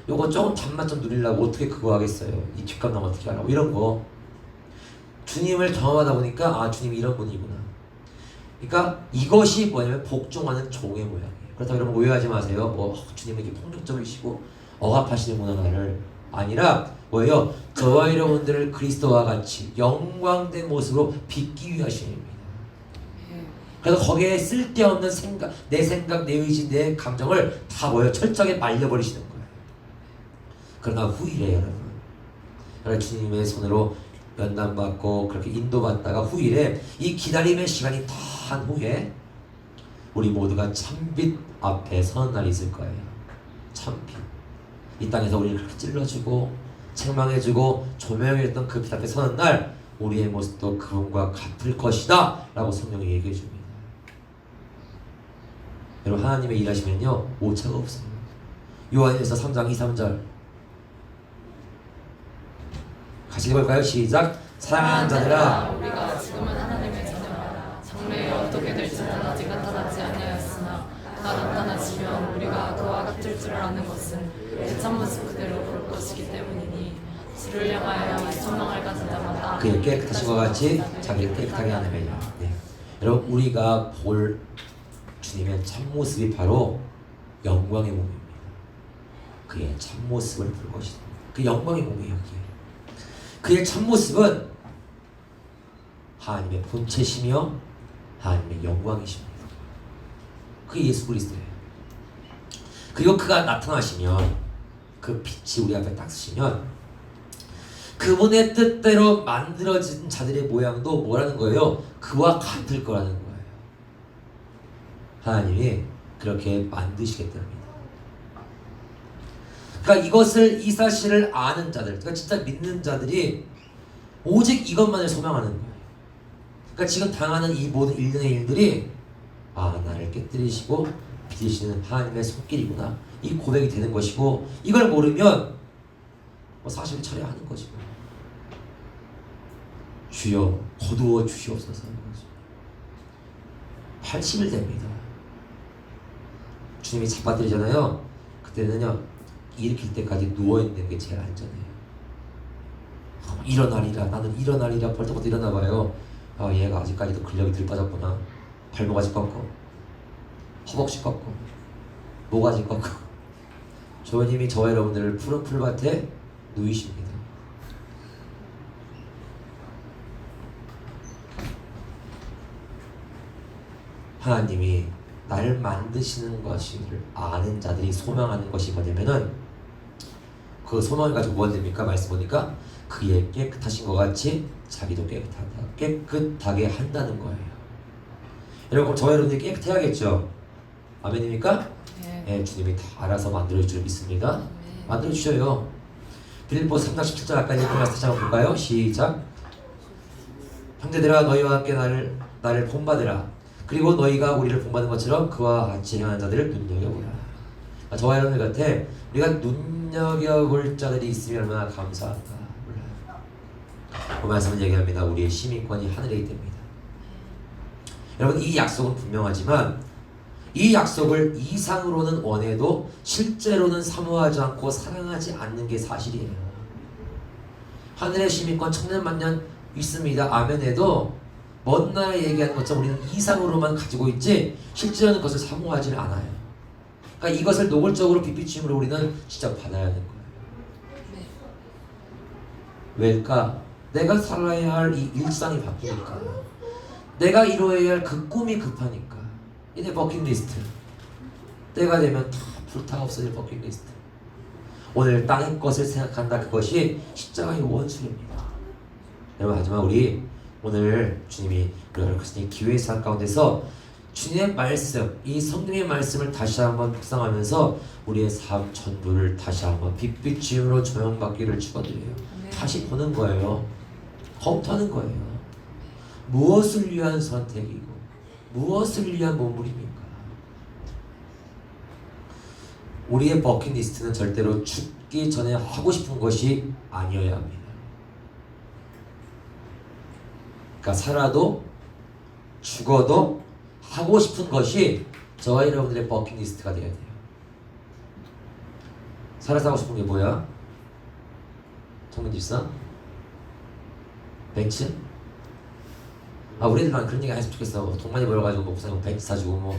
요거 조금 단맛 좀 누리려고 어떻게 그거 하겠어요? 이 뒷감당 어떻게 하려고? 이런 거. 주님을 경험하다 보니까 아, 주님이 이런 분이구나. 그러니까 이것이 뭐냐면 복종하는 종의 모양이에요. 그렇다고 여러분 오해하지 마세요. 주님은 이렇게 폭력적이시고 억압하시는구나 나를. 아니라 뭐예요? 저와 여러분들을 그리스도와 같이 영광된 모습으로 빚기 위하심입니다. 그래서 거기에 쓸데없는 생각, 내 의지, 내 감정을 다 철저하게 말려버리시는 거예요. 그러나 후일에 여러분 주님의 손으로 연단받고 그렇게 인도받다가 후일에 이 기다림의 시간이 다 한 후에 우리 모두가 참빛 앞에 서는 날이 있을 거예요. 참빛. 이 땅에서 우리를 그렇게 찔러주고 책망해주고 조명해줬던 그 빛 앞에 서는 날 우리의 모습도 그분과 같을 것이다 라고 성경이 얘기해 줍니다. 여러분 하나님의 일하시면요 오차가 없습니다. 요한일서 3장 2, 3절 같이 읽어볼까요? 시작. 사랑하는 자들아, 우리가 지금은 하나님의 자녀라. 장래에 어떻게 될지는 아직 나타나지 아니하였으나 다 나타나시면 우리가 그와 같을 줄 아는 것은 그 참모습 그대로 볼 것이기 때문이니 주를 향하여 소망을 가진 자마다 그의 깨끗하신 것 같이 자기를 깨끗하게 하는 거예요. 네. 여러분 우리가 볼 주님의 참모습이 바로 영광의 몸입니다. 그의 참모습을 볼 것이다. 그 영광의 몸이에요. 그의 참모습은 하나님의 본체시며 하나님의 영광이십니다. 그게 예수 그리스도예요. 그리고 그가 나타나시면 그 빛이 우리 앞에 딱 서시면 그분의 뜻대로 만들어진 자들의 모양도 뭐라는 거예요? 그와 같을 거라는 거예요. 하나님이 그렇게 만드시겠답니다. 그러니까 이 사실을 아는 자들, 그러니까 진짜 믿는 자들이 오직 이것만을 소망하는 거예요. 그러니까 지금 당하는 이 모든 일련의 일들이 나를 깨뜨리시고 빚으시는 하나님의 손길이구나, 이 고백이 되는 것이고, 이걸 모르면 사실 처리하는 거지. 주여 거두어 주시옵소서. 80일 됩니다. 주님이 잡아드리잖아요. 그때는요, 일으킬 때까지 누워있는 게 제일 안전해요. 일어나리라, 나는 일어나리라 벌떡부터 일어나봐요. 얘가 아직까지도 근력이 들 빠졌구나. 발목아지 꺾고, 허벅지 꺾고, 목아지 꺾고. 주님이 저와 여러분들을 푸른 풀밭에 누이십니다. 하나님이 나를 만드시는 것을 아는 자들이 소망하는 것이 뭐냐면은, 그 소망을 가지고 무엇 됩니까? 말씀 보니까 그의 깨끗하신 것 같이 자기도 깨끗하게 한다는 거예요. 여러분, 저와 여러분들이 깨끗해야겠죠? 아멘입니까? 네, 주님이 다 알아서 만들어줄 줄 믿습니다. 만들어주셔요. 빌립보서 3장 17절 아까 읽은 말씀 다시 한번 볼까요? 시작. 형제들아, 너희와 함께 나를 본받으라. 그리고 너희가 우리를 본받은 것처럼 그와 같이 행하는 자들을 눈여겨보라. 저와 여러분들 곁에 우리가 눈여겨볼 자들이 있으면 얼마나 감사할까 몰라요. 그 말씀은 얘기합니다. 우리의 시민권이 하늘에 있답니다. 여러분, 이 약속은 분명하지만 이 약속을 이상으로는 원해도 실제로는 사모하지 않고 사랑하지 않는 게 사실이에요. 하늘의 시민권 천년만년 있습니다. 아멘에도 먼 나라에 얘기하는 것처럼 우리는 이상으로만 가지고 있지 실제로는 그것을 사모하지는 않아요. 그러니까 이것을 노골적으로 빛비춤으로 우리는 진짜 받아야 하는 거예요. 왜일까? 내가 살아야 할 이 일상이 바뀌니까, 내가 이루어야 할 그 꿈이 급하니까. 이내 버킷리스트 때가 되면 다 불타 없어질 버킷리스트. 오늘 땅의 것을 생각한다. 그것이 십자가의 원수입니다. 여러분, 하지만 우리 오늘 주님이 우리가 기회의 삶 가운데서 주님의 말씀, 이 성령의 말씀을 다시 한번 묵상하면서 우리의 삶 전부를 다시 한번 빛비춤으로 조명받기를 축원드려요. 다시 보는 거예요. 검토하는 거예요. 무엇을 위한 선택이고 무엇을 위한 몸부림인가. 우리의 버킷리스트는 절대로 죽기 전에 하고 싶은 것이 아니어야 합니다. 그러니까 살아도 죽어도 하고 싶은 것이 저와 여러분들의 버킷리스트가 되어야 돼요. 살아서 하고 싶은 게 뭐야? 청문집사? 벤츠? 우리들만 그런 얘기 안 했으면 좋겠어. 돈 많이 벌어가지고 목사님 벤츠 사주고 뭐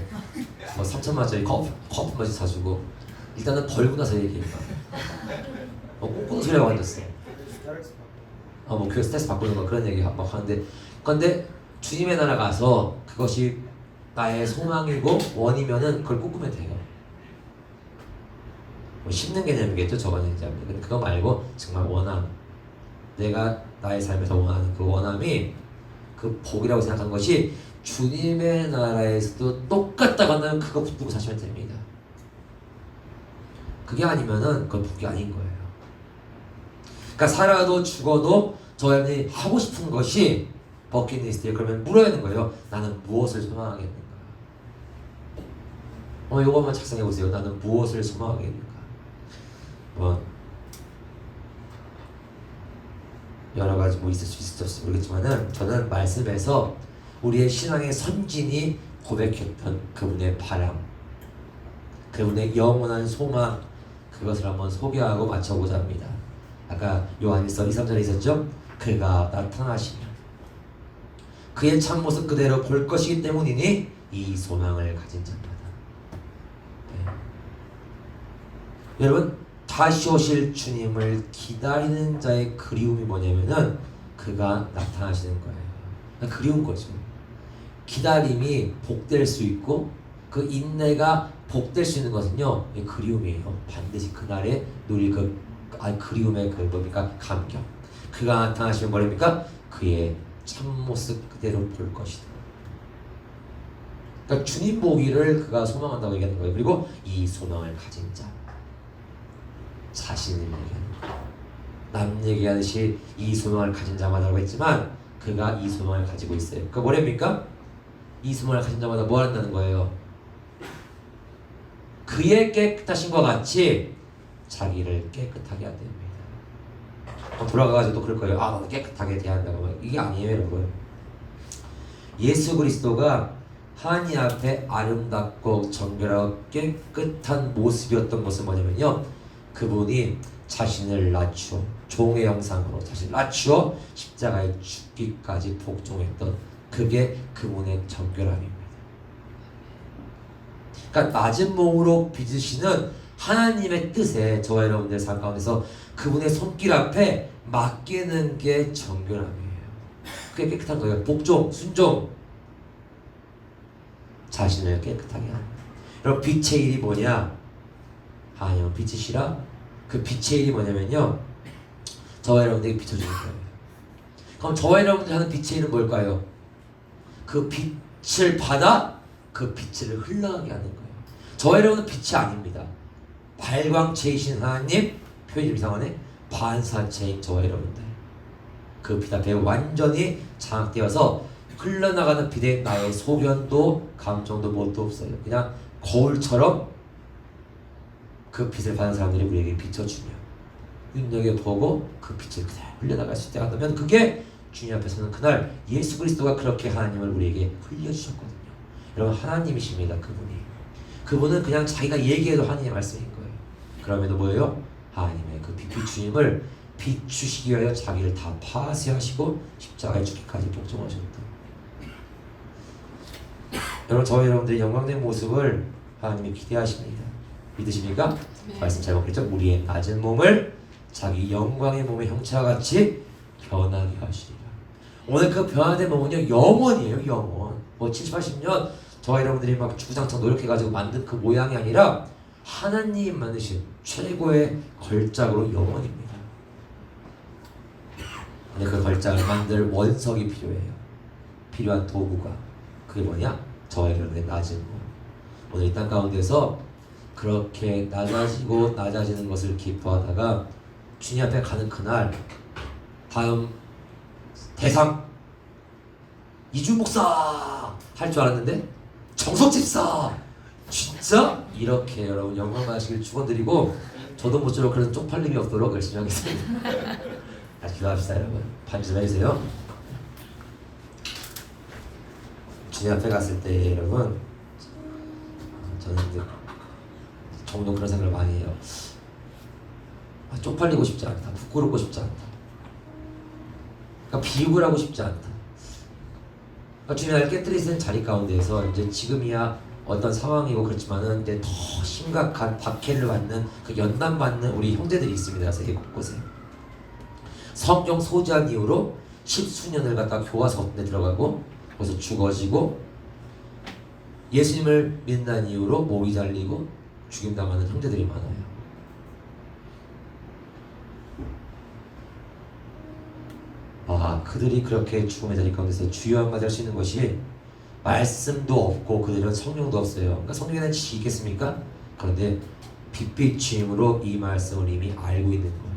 3천만원짜리 커피 마저 사주고. 일단은 벌고 나서 얘기해봐. 꿈꾸는 소리가 완졌어. 뭐 교회 스트레스 바꾸는 거 그런 얘기 막 하는데, 근데 주님의 나라 가서 그것이 나의 소망이고 원이면은 그걸 꿈꾸면 돼요. 뭐 심는 개념이겠죠, 저거는 이제. 근데 그거 말고 정말 원함, 내가 나의 삶에서 원하는 그 원함이 그 복이라고 생각하는 것이 주님의 나라에서도 똑같다고 한다면 그거 붙들고 사시면 됩니다. 그게 아니면은 그건 복이 아닌 거예요. 그러니까 살아도 죽어도 저희들이 하고 싶은 것이 버킷리스트에. 그러면 물어야 하는 거예요. 나는 무엇을 소망하겠는가? 이거 한번 작성해 보세요. 나는 무엇을 소망하겠는가? 여러 가지 있을 수 있을지 모르겠지만은, 저는 말씀에서 우리의 신앙의 선진이 고백했던 그분의 바람, 그분의 영원한 소망, 그것을 한번 소개하고 맞춰보자 합니다. 아까 요한일서 2~3절에 있었죠? 그가 나타나시면 그의 참모습 그대로 볼 것이기 때문이니 이 소망을 가진 자마다. 네. 여러분, 다시 오실 주님을 기다리는 자의 그리움이 뭐냐면은 그가 나타나시는 거예요. 그리운 거죠. 기다림이 복될 수 있고 그 인내가 복될 수 있는 것은요, 그리움이에요. 반드시 그날에 누릴 그리움의 뭡니까? 감격. 그가 나타나시면 뭐랍니까? 그의 참모습 그대로 볼 것이다. 그러니까 주님 보기를 그가 소망한다고 얘기하는 거예요. 그리고 이 소망을 가진 자, 자신을 얘기하는 거예요. 남 얘기하듯이 이 소망을 가진 자마다라고 했지만 그가 이 소망을 가지고 있어요. 그러니까 뭐랍니까? 이 소망을 가진 자마다 뭐 한다는 거예요? 그의 깨끗하심과 같이 자기를 깨끗하게 한답니다. 돌아가가지고 또 그럴 거예요. 아, 깨끗하게 대한다고. 이게 아니에요, 여러분. 예수 그리스도가 하나님 앞에 아름답고 정결하고 깨끗한 모습이었던 것은 뭐냐면요, 그분이 자신을 낮추어 종의 형상으로 자신을 낮추어 십자가에 죽기까지 복종했던, 그게 그분의 정결함입니다. 그러니까 낮은 몸으로 빚으시는 하나님의 뜻에 저와 여러분들 삶 가운데서 그분의 손길 앞에 맡기는 게 정결함이에요. 그게 깨끗한 거예요. 복종, 순종, 자신을 깨끗하게 하는. 여러분, 빛의 일이 뭐냐? 하나님은 빛이시라. 그 빛의 일이 뭐냐면요, 저와 여러분들에게 비춰주는 거예요. 그럼 저와 여러분들이 하는 빛의 일은 뭘까요? 그 빛을 받아 그 빛을 흘러가게 하는 거예요. 저와 여러분은 빛이 아닙니다. 발광체이신 하나님, 표현이 좀 이상하네. 반사체인 저와 여러분들, 그 빛 앞에 완전히 장악되어서 흘러나가는 빛에 나의 소견도 감정도 뭣도 없어요. 그냥 거울처럼 그 빛을 받은 사람들이 우리에게 비춰주며 눈여겨보고 그 빛을 그대로 흘려나갈 수 있게 한다면, 그게 주님 앞에서는 그날 예수 그리스도가 그렇게 하나님을 우리에게 흘려주셨거든요. 여러분, 하나님이십니다. 그분은 그냥 자기가 얘기해도 하나님의 말씀인 거예요. 그럼에도 뭐예요? 하나님의 그 빛주님을 비추시기 위하여 자기를 다 파쇄하시고 십자가에 죽기까지 복종하셨다. 여러분, 저와 여러분들의 영광된 모습을 하나님이 기대하십니다. 믿으십니까? 네. 말씀 잘 먹겠죠? 우리의 낮은 몸을 자기 영광의 몸의 형체와 같이 변하게 하시리라. 오늘 그 변화된 몸은요, 영원이에요. 영원. 뭐 70, 80년 저와 여러분들이 막 주구장창 노력해가지고 만든 그 모양이 아니라 하나님이 만드신 최고의 걸작으로 영원입니다. 근데 그 걸작을 만들 원석이 필요해요. 필요한 도구가, 그게 뭐냐? 저와 여러분의 낮은 몸. 오늘 이 땅 가운데서 그렇게 낮아지고 낮아지는 것을 기뻐하다가 주님 앞에 가는 그날, 다음 대상 이준 목사 할 줄 알았는데 정석 집사, 진짜 이렇게 여러분 영광 받으시길 축원드리고, 저도 모쪼록 그런 쪽팔림이 없도록 열심히 하겠습니다. 다시 기도합시다. 여러분, 반주 좀 해주세요. 주님 앞에 갔을 때 여러분, 저는 이제 종종 그런 생각을 많이 해요. 쪽팔리고 싶지 않다, 부끄럽고 싶지 않다, 그러니까 비육을 하고 싶지 않다. 그러니까 주님이 나를 깨뜨리시는 자리 가운데에서 이제 지금이야 어떤 상황이고 그렇지만은 이제 더 심각한 박해를 받는, 그 연단 받는 우리 형제들이 있습니다. 세계 곳곳에. 성경 소지한 이후로 십수년을 갖다 교화소 같은 데 들어가고 거기서 죽어지고, 예수님을 믿는 이후로 목이 잘리고 죽임당하는 형제들이 많아요. 그들이 그렇게 죽음의 자리 가운데서 주여 한마디 할 수 있는 것이 말씀도 없고 그들은 성령도 없어요. 그러니까 성령에 대한 지식이 있겠습니까? 그런데 빛빛 주임으로 이 말씀을 이미 알고 있는 거예요.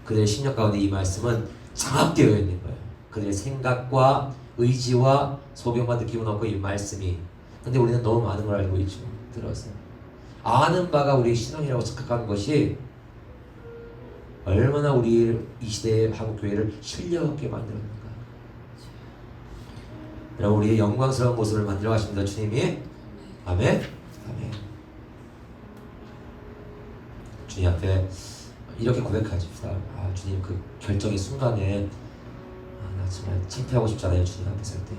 그들의 심령 가운데 이 말씀은 장악되어 있는 거예요. 그들의 생각과 의지와 소경과 느낌은 없고 이 말씀이. 근데 우리는 너무 많은 걸 알고 있죠. 들어서 아는 바가 우리의 신앙이라고 착각하는 것이 얼마나 우리 이 시대의 한국교회를 신뢰없게 만들었는가. 여러분, 우리의 영광스러운 모습을 만들어 가십니다. 주님이. 아멘. 아멘. 주님 앞에 이렇게 고백하십시다. 주님, 그 결정의 순간에 나 정말 창피하고 싶지 않아요. 주님 앞에 설 때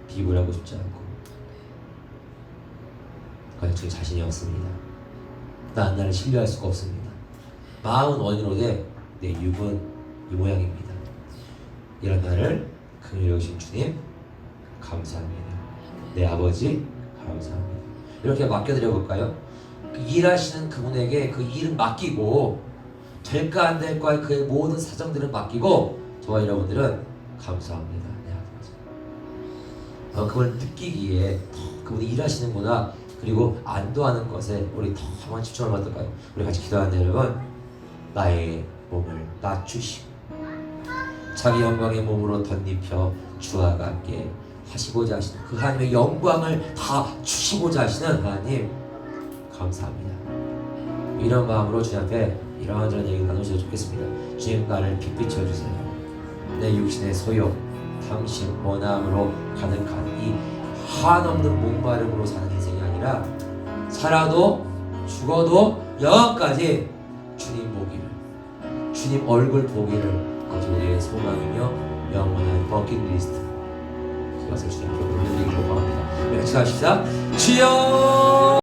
비굴 하고 싶지 않고, 주님 자신이 없습니다. 난 나를 신뢰할 수가 없습니다. 마음은 원이로되 내 육은 이 모양입니다. 이런 나를 긍휼히 여기신 주님 감사합니다. 내 아버지 감사합니다. 이렇게 맡겨드려 볼까요? 일하시는 그분에게 그 일은 맡기고, 될까 안 될까의 그의 모든 사정들은 맡기고, 저와 여러분들은 감사합니다. 네, 그걸 느끼기에 그분이 일하시는구나, 그리고 안도하는 것에 우리 더 한번 집중하면 어떨까요? 우리 같이 기도하는데 여러분, 나의 몸을 낮추시고 자기 영광의 몸으로 덧입혀 주와 함께 하시고자 하시는 그 하나님의 영광을 다 주시고자 하시는 하나님, 감사합니다. 이런 마음으로 주님 앞에 이런저런 얘기 나누셔도 좋겠습니다. 주님, 나를 빛비춰 주세요. 내 육신의 소욕, 당신 원함으로 가득한 이 한없는 목마름으로 사는 인생이 아니라 살아도 죽어도 영원까지 주님 보기를, 주님 얼굴 보기를, 그것이 우리의 소망이며 영원한 버킷리스트, 그것을 주님께 올려드리기를 원합니다. 같이 가십시다. 주여.